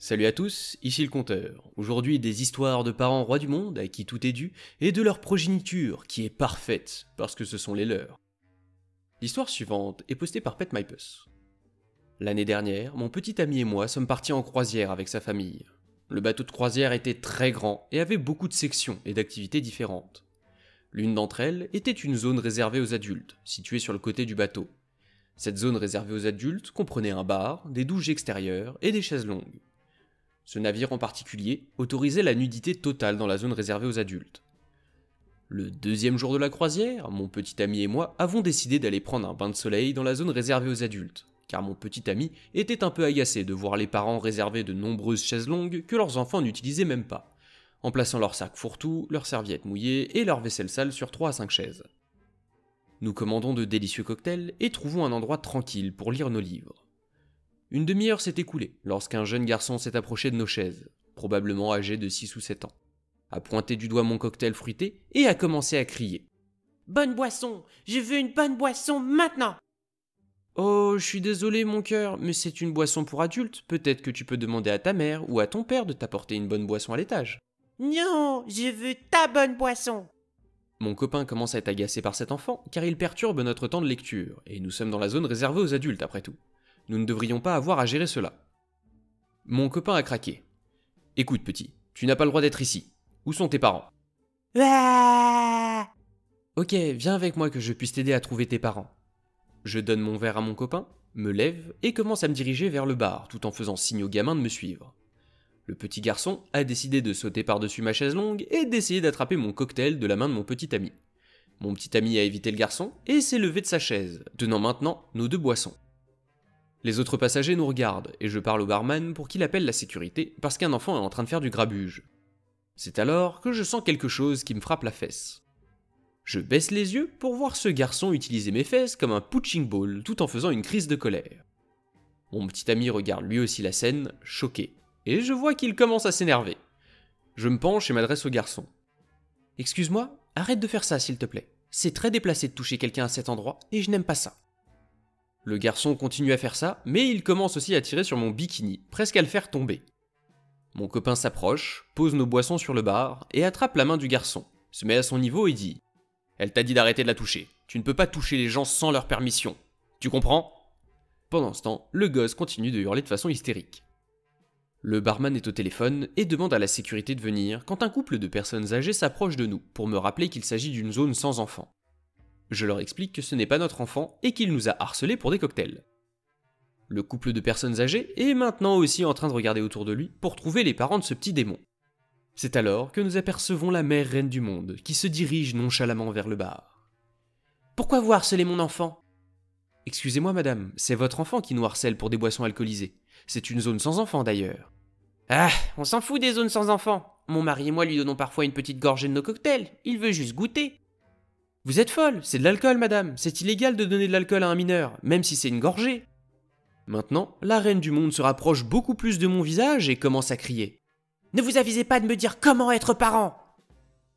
Salut à tous, ici le Conteur. Aujourd'hui, des histoires de parents rois du monde à qui tout est dû, et de leur progéniture qui est parfaite, parce que ce sont les leurs. L'histoire suivante est postée par PetMyPus. L'année dernière, mon petit ami et moi sommes partis en croisière avec sa famille. Le bateau de croisière était très grand et avait beaucoup de sections et d'activités différentes. L'une d'entre elles était une zone réservée aux adultes, située sur le côté du bateau. Cette zone réservée aux adultes comprenait un bar, des douches extérieures et des chaises longues. Ce navire en particulier autorisait la nudité totale dans la zone réservée aux adultes. Le deuxième jour de la croisière, mon petit ami et moi avons décidé d'aller prendre un bain de soleil dans la zone réservée aux adultes, car mon petit ami était un peu agacé de voir les parents réserver de nombreuses chaises longues que leurs enfants n'utilisaient même pas, en plaçant leurs sacs fourre-tout, leurs serviettes mouillées et leur vaisselle sale sur 3 à 5 chaises. Nous commandons de délicieux cocktails et trouvons un endroit tranquille pour lire nos livres. Une demi-heure s'est écoulée lorsqu'un jeune garçon s'est approché de nos chaises, probablement âgé de 6 ou 7 ans, a pointé du doigt mon cocktail fruité et a commencé à crier. « Bonne boisson! Je veux une bonne boisson maintenant !» Oh, je suis désolé mon cœur, mais c'est une boisson pour adultes, peut-être que tu peux demander à ta mère ou à ton père de t'apporter une bonne boisson à l'étage. Non, je veux ta bonne boisson! Mon copain commence à être agacé par cet enfant car il perturbe notre temps de lecture, et nous sommes dans la zone réservée aux adultes après tout. Nous ne devrions pas avoir à gérer cela. Mon copain a craqué. Écoute petit, tu n'as pas le droit d'être ici. Où sont tes parents? Ah. Ok, viens avec moi que je puisse t'aider à trouver tes parents. Je donne mon verre à mon copain, me lève et commence à me diriger vers le bar tout en faisant signe au gamin de me suivre. Le petit garçon a décidé de sauter par-dessus ma chaise longue et d'essayer d'attraper mon cocktail de la main de mon petit ami. Mon petit ami a évité le garçon et s'est levé de sa chaise, tenant maintenant nos 2 boissons. Les autres passagers nous regardent et je parle au barman pour qu'il appelle la sécurité parce qu'un enfant est en train de faire du grabuge. C'est alors que je sens quelque chose qui me frappe la fesse. Je baisse les yeux pour voir ce garçon utiliser mes fesses comme un punching ball tout en faisant une crise de colère. Mon petit ami regarde lui aussi la scène, choqué, et je vois qu'il commence à s'énerver. Je me penche et m'adresse au garçon. « Excuse-moi, arrête de faire ça s'il te plaît. C'est très déplacé de toucher quelqu'un à cet endroit et je n'aime pas ça. » Le garçon continue à faire ça, mais il commence aussi à tirer sur mon bikini, presque à le faire tomber. Mon copain s'approche, pose nos boissons sur le bar et attrape la main du garçon, se met à son niveau et dit « Elle t'a dit d'arrêter de la toucher. Tu ne peux pas toucher les gens sans leur permission. Tu comprends ?» Pendant ce temps, le gosse continue de hurler de façon hystérique. Le barman est au téléphone et demande à la sécurité de venir quand un couple de personnes âgées s'approche de nous pour me rappeler qu'il s'agit d'une zone sans enfants. Je leur explique que ce n'est pas notre enfant et qu'il nous a harcelés pour des cocktails. Le couple de personnes âgées est maintenant aussi en train de regarder autour de lui pour trouver les parents de ce petit démon. C'est alors que nous apercevons la mère reine du monde qui se dirige nonchalamment vers le bar. « Pourquoi vous harcelez mon enfant ?»« Excusez-moi madame, c'est votre enfant qui nous harcèle pour des boissons alcoolisées. C'est une zone sans enfants d'ailleurs. »« Ah, on s'en fout des zones sans enfants. Mon mari et moi lui donnons parfois une petite gorgée de nos cocktails. Il veut juste goûter. » « Vous êtes folle, c'est de l'alcool madame. C'est illégal de donner de l'alcool à un mineur, même si c'est une gorgée. » Maintenant, la reine du monde se rapproche beaucoup plus de mon visage et commence à crier. « Ne vous avisez pas de me dire comment être parent !»«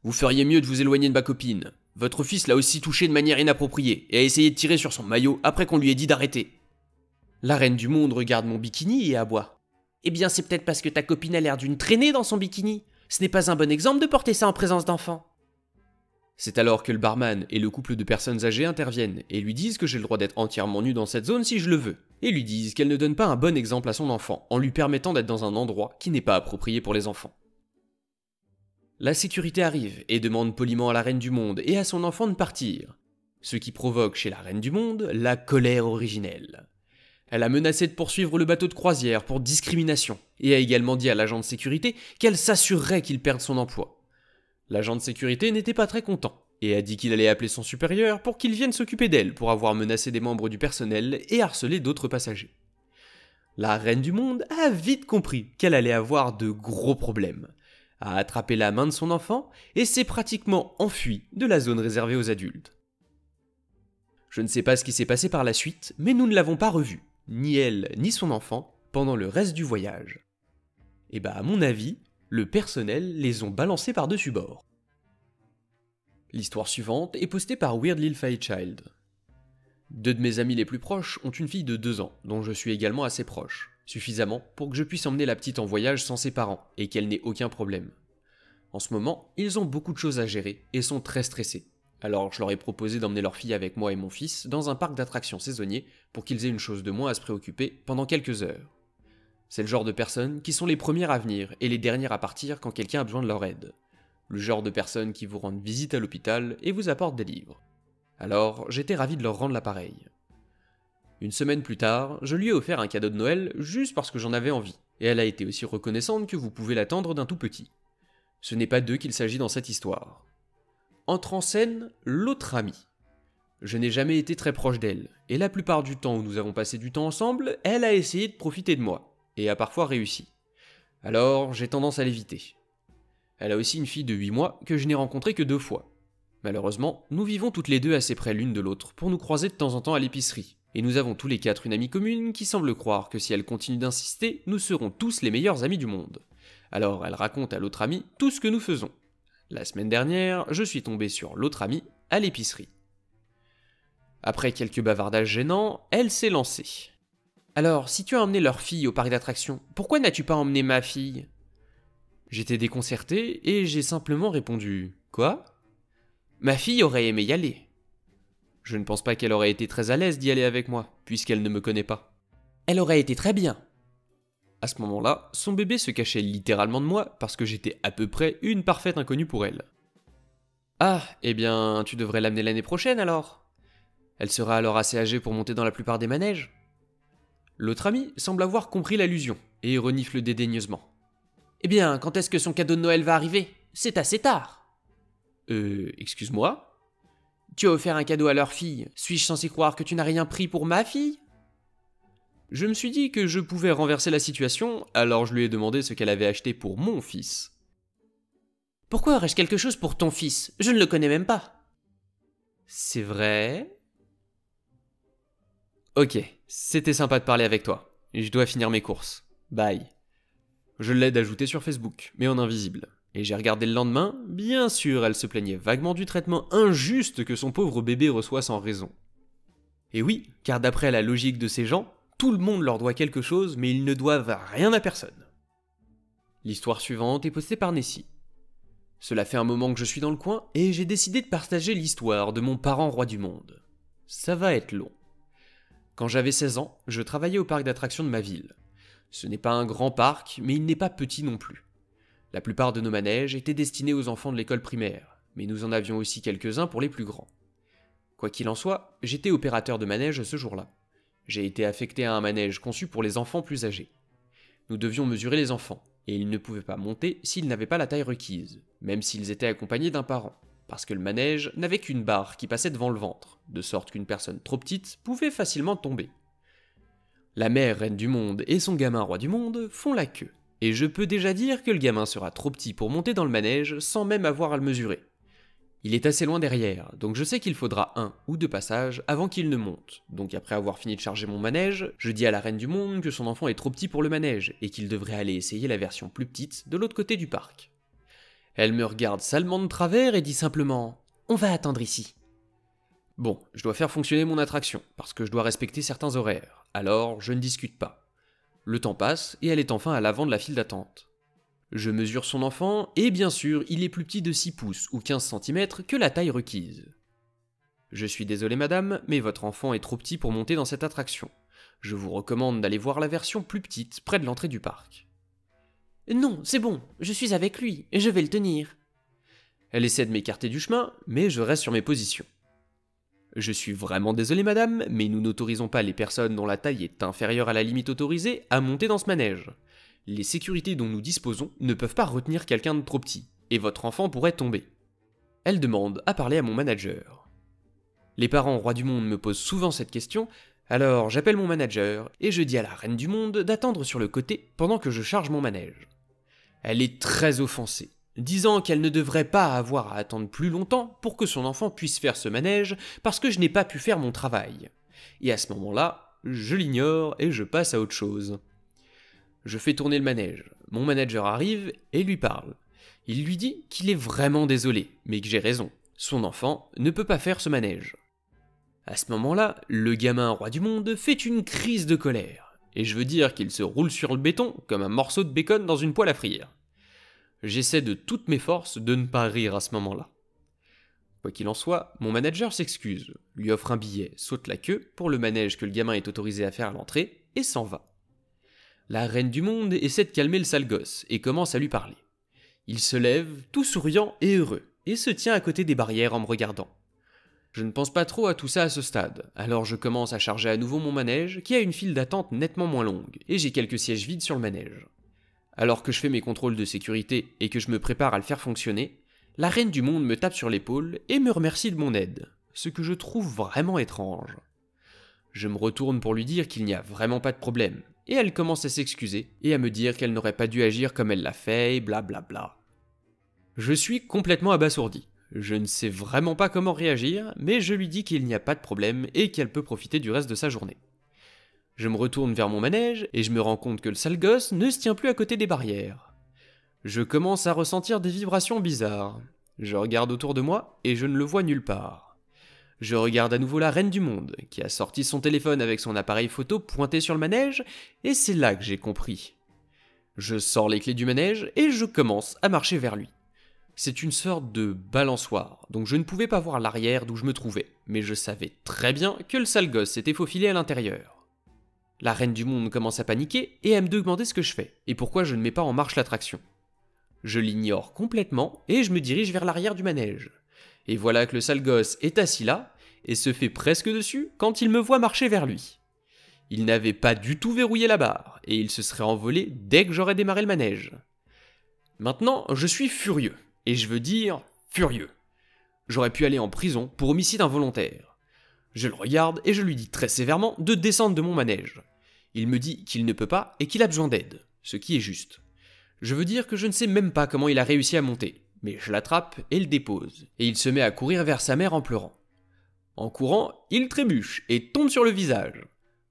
Vous feriez mieux de vous éloigner de ma copine. Votre fils l'a aussi touché de manière inappropriée et a essayé de tirer sur son maillot après qu'on lui ait dit d'arrêter. » La reine du monde regarde mon bikini et aboie. « Eh bien c'est peut-être parce que ta copine a l'air d'une traînée dans son bikini. Ce n'est pas un bon exemple de porter ça en présence d'enfants. » C'est alors que le barman et le couple de personnes âgées interviennent et lui disent que j'ai le droit d'être entièrement nu dans cette zone si je le veux, et lui disent qu'elle ne donne pas un bon exemple à son enfant en lui permettant d'être dans un endroit qui n'est pas approprié pour les enfants. La sécurité arrive et demande poliment à la reine du monde et à son enfant de partir, ce qui provoque chez la reine du monde la colère originelle. Elle a menacé de poursuivre le bateau de croisière pour discrimination et a également dit à l'agent de sécurité qu'elle s'assurerait qu'il perde son emploi. L'agent de sécurité n'était pas très content et a dit qu'il allait appeler son supérieur pour qu'il vienne s'occuper d'elle pour avoir menacé des membres du personnel et harcelé d'autres passagers. La reine du monde a vite compris qu'elle allait avoir de gros problèmes, a attrapé la main de son enfant et s'est pratiquement enfuie de la zone réservée aux adultes. Je ne sais pas ce qui s'est passé par la suite, mais nous ne l'avons pas revue, ni elle ni son enfant, pendant le reste du voyage. Et à mon avis, le personnel les ont balancés par-dessus bord. L'histoire suivante est postée par Weird Lil Child. 2 de mes amis les plus proches ont une fille de 2 ans, dont je suis également assez proche. suffisamment pour que je puisse emmener la petite en voyage sans ses parents et qu'elle n'ait aucun problème. En ce moment, ils ont beaucoup de choses à gérer et sont très stressés. Alors je leur ai proposé d'emmener leur fille avec moi et mon fils dans un parc d'attractions saisonnier pour qu'ils aient une chose de moins à se préoccuper pendant quelques heures. C'est le genre de personnes qui sont les premières à venir et les dernières à partir quand quelqu'un a besoin de leur aide. Le genre de personnes qui vous rendent visite à l'hôpital et vous apportent des livres. Alors j'étais ravi de leur rendre l'appareil. Une semaine plus tard, je lui ai offert un cadeau de Noël juste parce que j'en avais envie, et elle a été aussi reconnaissante que vous pouvez l'attendre d'un tout petit. Ce n'est pas d'eux qu'il s'agit dans cette histoire. Entre en scène l'autre amie. Je n'ai jamais été très proche d'elle, et la plupart du temps où nous avons passé du temps ensemble, elle a essayé de profiter de moi, et a parfois réussi. Alors j'ai tendance à l'éviter. Elle a aussi une fille de 8 mois que je n'ai rencontrée que 2 fois. Malheureusement, nous vivons toutes les deux assez près l'une de l'autre pour nous croiser de temps en temps à l'épicerie, et nous avons tous les 4 une amie commune qui semble croire que si elle continue d'insister, nous serons tous les meilleurs amis du monde. Alors elle raconte à l'autre amie tout ce que nous faisons. La semaine dernière, je suis tombé sur l'autre amie à l'épicerie. Après quelques bavardages gênants, elle s'est lancée. Alors, si tu as emmené leur fille au parc d'attractions, pourquoi n'as-tu pas emmené ma fille ? J'étais déconcerté et j'ai simplement répondu « Quoi ?» Ma fille aurait aimé y aller. Je ne pense pas qu'elle aurait été très à l'aise d'y aller avec moi, puisqu'elle ne me connaît pas. Elle aurait été très bien. À ce moment-là, son bébé se cachait littéralement de moi parce que j'étais à peu près une parfaite inconnue pour elle. Ah, eh bien, tu devrais l'amener l'année prochaine alors. Elle sera alors assez âgée pour monter dans la plupart des manèges. L'autre ami semble avoir compris l'allusion et renifle dédaigneusement. Eh bien, quand est-ce que son cadeau de Noël va arriver ? C'est assez tard. Excuse-moi ? Tu as offert un cadeau à leur fille. Suis-je censé croire que tu n'as rien pris pour ma fille ? Je me suis dit que je pouvais renverser la situation, alors je lui ai demandé ce qu'elle avait acheté pour mon fils. Pourquoi aurais-je quelque chose pour ton fils ? Je ne le connais même pas. C'est vrai ? Ok, c'était sympa de parler avec toi. Je dois finir mes courses. Bye. Je l'aide à ajouter sur Facebook, mais en invisible. Et j'ai regardé le lendemain, bien sûr, elle se plaignait vaguement du traitement injuste que son pauvre bébé reçoit sans raison. Et oui, car d'après la logique de ces gens, tout le monde leur doit quelque chose, mais ils ne doivent rien à personne. L'histoire suivante est postée par Nessie. Cela fait un moment que je suis dans le coin, et j'ai décidé de partager l'histoire de mon parent roi du monde. Ça va être long. Quand j'avais 16 ans, je travaillais au parc d'attractions de ma ville. Ce n'est pas un grand parc, mais il n'est pas petit non plus. La plupart de nos manèges étaient destinés aux enfants de l'école primaire, mais nous en avions aussi quelques-uns pour les plus grands. Quoi qu'il en soit, j'étais opérateur de manège ce jour-là. J'ai été affecté à un manège conçu pour les enfants plus âgés. Nous devions mesurer les enfants, et ils ne pouvaient pas monter s'ils n'avaient pas la taille requise, même s'ils étaient accompagnés d'un parent, parce que le manège n'avait qu'une barre qui passait devant le ventre, de sorte qu'une personne trop petite pouvait facilement tomber. La mère reine du monde et son gamin roi du monde font la queue, et je peux déjà dire que le gamin sera trop petit pour monter dans le manège sans même avoir à le mesurer. Il est assez loin derrière, donc je sais qu'il faudra 1 ou 2 passages avant qu'il ne monte. Donc après avoir fini de charger mon manège, je dis à la reine du monde que son enfant est trop petit pour le manège et qu'il devrait aller essayer la version plus petite de l'autre côté du parc. Elle me regarde salement de travers et dit simplement « On va attendre ici ». Bon, je dois faire fonctionner mon attraction, parce que je dois respecter certains horaires, alors je ne discute pas. Le temps passe et elle est enfin à l'avant de la file d'attente. Je mesure son enfant, et bien sûr, il est plus petit de 6 pouces ou 15 cm que la taille requise. Je suis désolé madame, mais votre enfant est trop petit pour monter dans cette attraction. Je vous recommande d'aller voir la version plus petite, près de l'entrée du parc. Non, c'est bon, je suis avec lui, et je vais le tenir. Elle essaie de m'écarter du chemin, mais je reste sur mes positions. Je suis vraiment désolé madame, mais nous n'autorisons pas les personnes dont la taille est inférieure à la limite autorisée à monter dans ce manège. Les sécurités dont nous disposons ne peuvent pas retenir quelqu'un de trop petit, et votre enfant pourrait tomber. Elle demande à parler à mon manager. Les parents rois du monde me posent souvent cette question, alors j'appelle mon manager et je dis à la reine du monde d'attendre sur le côté pendant que je charge mon manège. Elle est très offensée, disant qu'elle ne devrait pas avoir à attendre plus longtemps pour que son enfant puisse faire ce manège parce que je n'ai pas pu faire mon travail. Et à ce moment-là, je l'ignore et je passe à autre chose. Je fais tourner le manège, mon manager arrive et lui parle. Il lui dit qu'il est vraiment désolé, mais que j'ai raison, son enfant ne peut pas faire ce manège. À ce moment-là, le gamin roi du monde fait une crise de colère, et je veux dire qu'il se roule sur le béton comme un morceau de bacon dans une poêle à frire. J'essaie de toutes mes forces de ne pas rire à ce moment-là. Quoi qu'il en soit, mon manager s'excuse, lui offre un billet, saute la queue pour le manège que le gamin est autorisé à faire à l'entrée, et s'en va. La reine du monde essaie de calmer le sale gosse et commence à lui parler. Il se lève, tout souriant et heureux, et se tient à côté des barrières en me regardant. Je ne pense pas trop à tout ça à ce stade, alors je commence à charger à nouveau mon manège, qui a une file d'attente nettement moins longue, et j'ai quelques sièges vides sur le manège. Alors que je fais mes contrôles de sécurité et que je me prépare à le faire fonctionner, la reine du monde me tape sur l'épaule et me remercie de mon aide, ce que je trouve vraiment étrange. Je me retourne pour lui dire qu'il n'y a vraiment pas de problème, et elle commence à s'excuser et à me dire qu'elle n'aurait pas dû agir comme elle l'a fait, et blablabla. Je suis complètement abasourdi. Je ne sais vraiment pas comment réagir, mais je lui dis qu'il n'y a pas de problème et qu'elle peut profiter du reste de sa journée. Je me retourne vers mon manège et je me rends compte que le sale gosse ne se tient plus à côté des barrières. Je commence à ressentir des vibrations bizarres. Je regarde autour de moi et je ne le vois nulle part. Je regarde à nouveau la reine du monde, qui a sorti son téléphone avec son appareil photo pointé sur le manège, et c'est là que j'ai compris. Je sors les clés du manège et je commence à marcher vers lui. C'est une sorte de balançoire, donc je ne pouvais pas voir l'arrière d'où je me trouvais, mais je savais très bien que le sale gosse s'était faufilé à l'intérieur. La reine du monde commence à paniquer et à me demander ce que je fais, et pourquoi je ne mets pas en marche l'attraction. Je l'ignore complètement et je me dirige vers l'arrière du manège. Et voilà que le sale gosse est assis là, et se fait presque dessus quand il me voit marcher vers lui. Il n'avait pas du tout verrouillé la barre, et il se serait envolé dès que j'aurais démarré le manège. Maintenant, je suis furieux. Et je veux dire furieux. J'aurais pu aller en prison pour homicide involontaire. Je le regarde et je lui dis très sévèrement de descendre de mon manège. Il me dit qu'il ne peut pas et qu'il a besoin d'aide, ce qui est juste. Je veux dire que je ne sais même pas comment il a réussi à monter, mais je l'attrape et le dépose, et il se met à courir vers sa mère en pleurant. En courant, il trébuche et tombe sur le visage.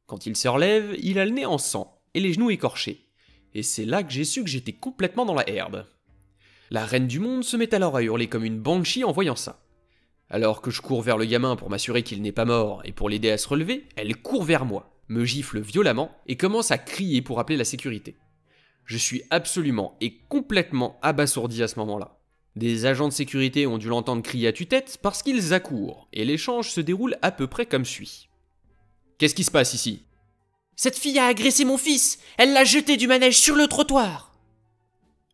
Quand il se relève, il a le nez en sang et les genoux écorchés. Et c'est là que j'ai su que j'étais complètement dans la herbe. La reine du monde se met alors à hurler comme une banshee en voyant ça. Alors que je cours vers le gamin pour m'assurer qu'il n'est pas mort et pour l'aider à se relever, elle court vers moi, me gifle violemment et commence à crier pour appeler la sécurité. Je suis absolument et complètement abasourdi à ce moment-là. Des agents de sécurité ont dû l'entendre crier à tue-tête parce qu'ils accourent, et l'échange se déroule à peu près comme suit. Qu'est-ce qui se passe ici ? Cette fille a agressé mon fils. Elle l'a jeté du manège sur le trottoir.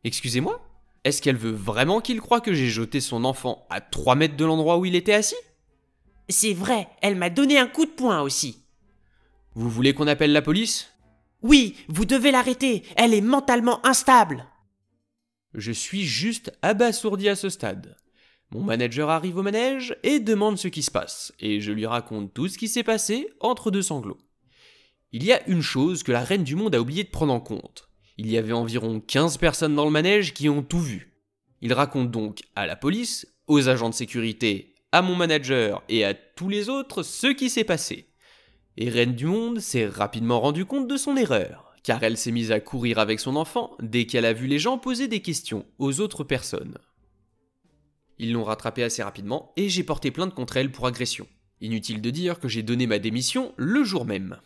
Excusez-moi ? Est-ce qu'elle veut vraiment qu'il croie que j'ai jeté son enfant à 3 mètres de l'endroit où il était assis ? C'est vrai, elle m'a donné un coup de poing aussi. Vous voulez qu'on appelle la police ? Oui, vous devez l'arrêter, elle est mentalement instable. Je suis juste abasourdi à ce stade. Mon manager arrive au manège et demande ce qui se passe, et je lui raconte tout ce qui s'est passé entre deux sanglots. Il y a une chose que la reine du monde a oublié de prendre en compte. Il y avait environ 15 personnes dans le manège qui ont tout vu. Il raconte donc à la police, aux agents de sécurité, à mon manager et à tous les autres ce qui s'est passé. Et Reine du Monde s'est rapidement rendu compte de son erreur, car elle s'est mise à courir avec son enfant dès qu'elle a vu les gens poser des questions aux autres personnes. Ils l'ont rattrapée assez rapidement et j'ai porté plainte contre elle pour agression. Inutile de dire que j'ai donné ma démission le jour même.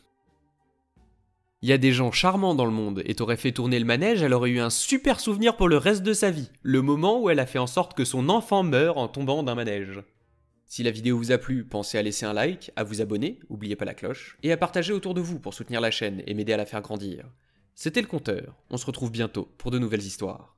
Il y a des gens charmants dans le monde et t'aurais fait tourner le manège, elle aurait eu un super souvenir pour le reste de sa vie, le moment où elle a fait en sorte que son enfant meure en tombant d'un manège. Si la vidéo vous a plu, pensez à laisser un like, à vous abonner, n'oubliez pas la cloche, et à partager autour de vous pour soutenir la chaîne et m'aider à la faire grandir. C'était le Conteur, on se retrouve bientôt pour de nouvelles histoires.